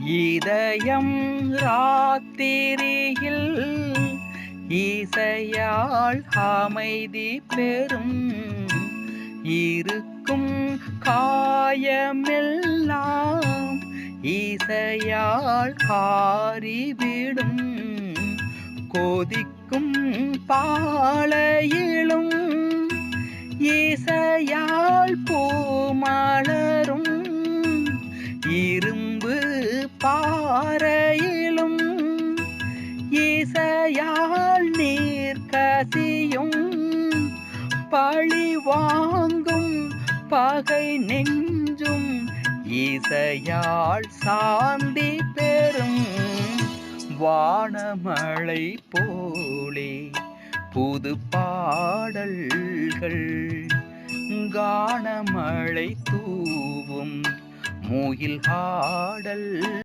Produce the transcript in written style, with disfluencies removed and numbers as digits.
இதயம் ராத்திரியில் இசையால் அமைதி பெறும். இருக்கும் காயமெல்லாம் இசையால் காறிவிடும். கொதிக்கும் பாலையிலும் இசையால் பூமலரும். இரும்பு பாறையிலும் இசையால் நீர் கசியும். பழி வாங்கும் பகை நெஞ்சும் இசையால் சாந்தி பெறும். வானமழை போலே புது பாடல்கள் கானமழை தூவும் முகில் ஆடல்.